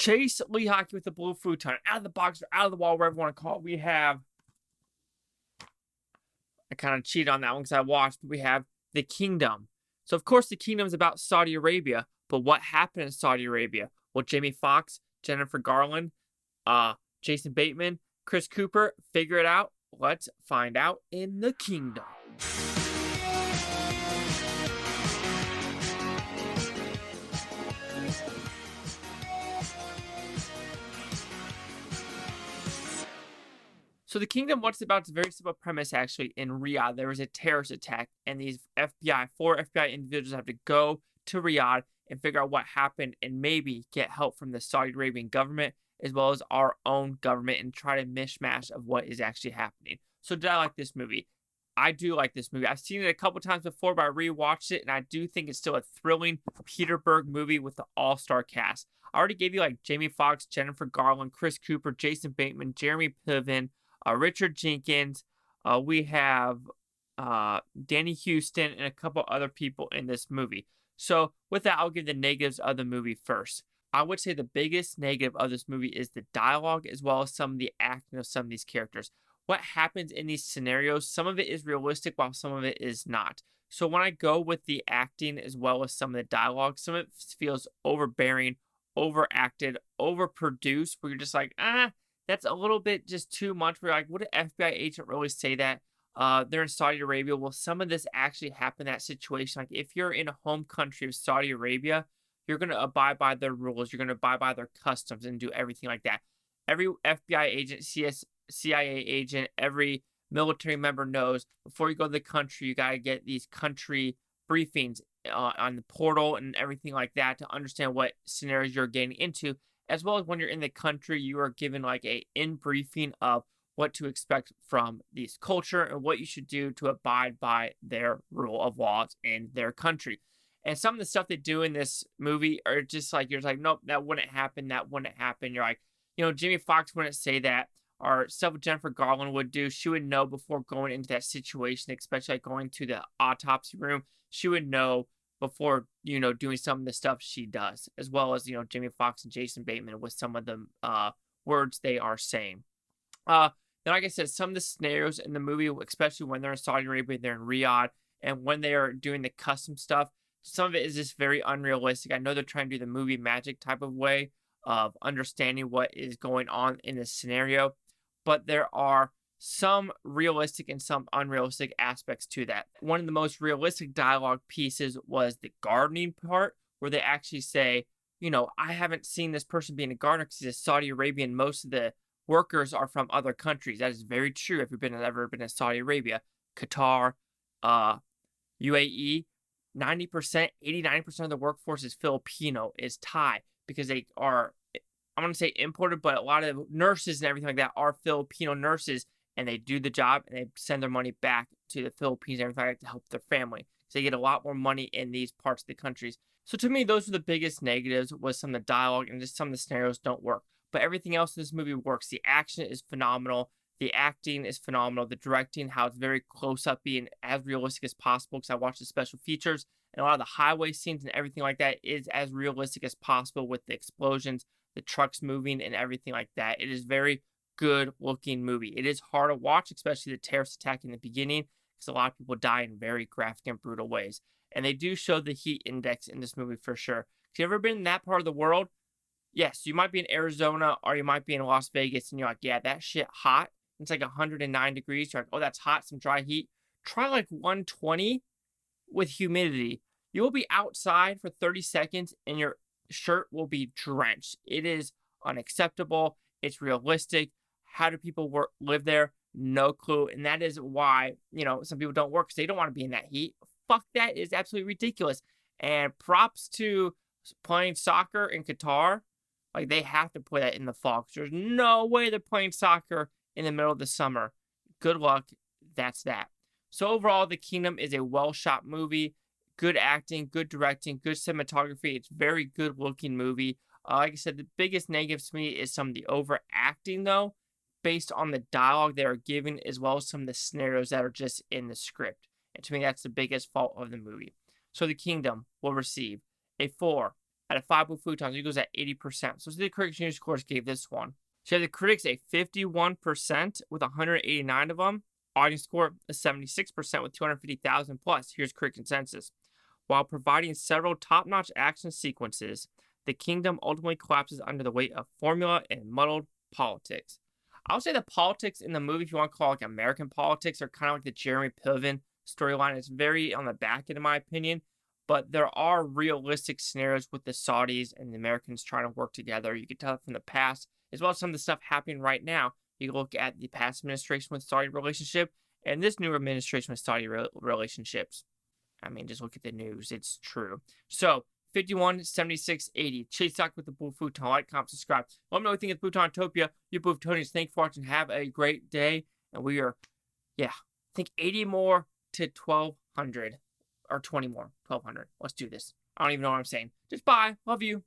Chase Lee Hockey with the blue futon, out of the box or out of the wall, whatever you want to call it. We have, I kind of cheated on that one because I watched, but we have The Kingdom. So, of course, The Kingdom is about Saudi Arabia, but what happened in Saudi Arabia? Well, Jamie Foxx, Jennifer Garland, Jason Bateman, Chris Cooper, figure it out. Let's find out in The Kingdom. So The Kingdom, what's about, it's a very simple premise actually. In Riyadh, there was a terrorist attack, and these four FBI individuals have to go to Riyadh and figure out what happened and maybe get help from the Saudi Arabian government as well as our own government and try to mishmash of what is actually happening. So did I like this movie? I do like this movie. I've seen it a couple times before, but I rewatched it, and I do think it's still a thrilling Berg movie with the all-star cast. I already gave you like Jamie Foxx, Jennifer Garland, Chris Cooper, Jason Bateman, Jeremy Piven, Richard Jenkins. We have Danny Huston and a couple other people in this movie. So with that, I'll give the negatives of the movie first. I would say the biggest negative of this movie is the dialogue as well as some of the acting of some of these characters. What happens in these scenarios, some of it is realistic while some of it is not. So when I go with the acting as well as some of the dialogue, some of it feels overbearing, overacted, overproduced, where you're just like, that's a little bit just too much. We're like, would an FBI agent really say that? They're in Saudi Arabia. Will some of this actually happen in that situation? Like, if you're in a home country of Saudi Arabia, you're going to abide by their rules. You're going to abide by their customs and do everything like that. Every FBI agent, CIA agent, every military member knows before you go to the country, you got to get these country briefings on the portal and everything like that to understand what scenarios you're getting into. As well as when you're in the country, you are given like a in-briefing of what to expect from this culture and what you should do to abide by their rule of laws in their country. And some of the stuff they do in this movie are just like, you're just like, nope, that wouldn't happen. That wouldn't happen. You're like, Jamie Foxx wouldn't say that. Or stuff Jennifer Garland would do. She would know before going into that situation, especially like going to the autopsy room. She would know before, doing some of the stuff she does, as well as, Jamie Foxx and Jason Bateman with some of the words they are saying. Then, like I said, some of the scenarios in the movie, especially when they're in Saudi Arabia, they're in Riyadh, and when they are doing the custom stuff, some of it is just very unrealistic. I know they're trying to do the movie magic type of way of understanding what is going on in the scenario, but there are some realistic and some unrealistic aspects to that. One of the most realistic dialogue pieces was the gardening part, where they actually say, I haven't seen this person being a gardener because he's a Saudi Arabian. Most of the workers are from other countries. That is very true if you've ever been to Saudi Arabia, Qatar, UAE. 90%, 89% of the workforce is Filipino, is Thai, because they are, I want to say imported, but a lot of nurses and everything like that are Filipino nurses, and they do the job and they send their money back to the Philippines and everything like that to help their family. So they get a lot more money in these parts of the countries. So to me, those are the biggest negatives, was some of the dialogue and just some of the scenarios don't work. But everything else in this movie works. The action is phenomenal. The acting is phenomenal. The directing, how it's very close-up-y and as realistic as possible, because I watched the special features, and a lot of the highway scenes and everything like that is as realistic as possible with the explosions, the trucks moving, and everything like that. It is very good-looking movie. It is hard to watch, especially the terrorist attack in the beginning, because a lot of people die in very graphic and brutal ways. And they do show the heat index in this movie for sure. If you've ever been in that part of the world, yes, you might be in Arizona or you might be in Las Vegas, and you're like, yeah, that shit hot. It's like 109 degrees. You're like, oh, that's hot, some dry heat. Try like 120 with humidity. You will be outside for 30 seconds and your shirt will be drenched. It is unacceptable. It's realistic. How do people live there? No clue. And that is why, some people don't work because they don't want to be in that heat. Fuck, that is absolutely ridiculous. And props to playing soccer in Qatar. Like, they have to play that in the fall because there's no way they're playing soccer in the middle of the summer. Good luck. That's that. So overall, The Kingdom is a well-shot movie. Good acting, good directing, good cinematography. It's a very good-looking movie. Like I said, the biggest negative to me is some of the overacting, though, based on the dialogue they are giving, as well as some of the scenarios that are just in the script. And to me, that's the biggest fault of the movie. So The Kingdom will receive a 4 Out of 5 Blue Futons, it goes at 80%. So the critics news scores gave this one. So you have the critics a 51% with 189 of them. Audience score a 76% with 250,000 plus. Here's critic consensus. While providing several top-notch action sequences, the kingdom ultimately collapses under the weight of formula and muddled politics. I would say the politics in the movie, if you want to call it like American politics, are kind of like the Jeremy Piven storyline. It's very on the back end, in my opinion. But there are realistic scenarios with the Saudis and the Americans trying to work together. You can tell it from the past, as well as some of the stuff happening right now. You can look at the past administration with Saudi relationship and this new administration with Saudi relationships. I mean, just look at the news. It's true. So, 51, 76, 80. Chase Talk with the Blue Futon. Like, comment, subscribe. Let me know what you think of Futontopia. You Blue Futonians, thanks for watching. Have a great day. And we are, I think 80 more to 1,200. Or 20 more. 1,200. Let's do this. I don't even know what I'm saying. Just bye. Love you.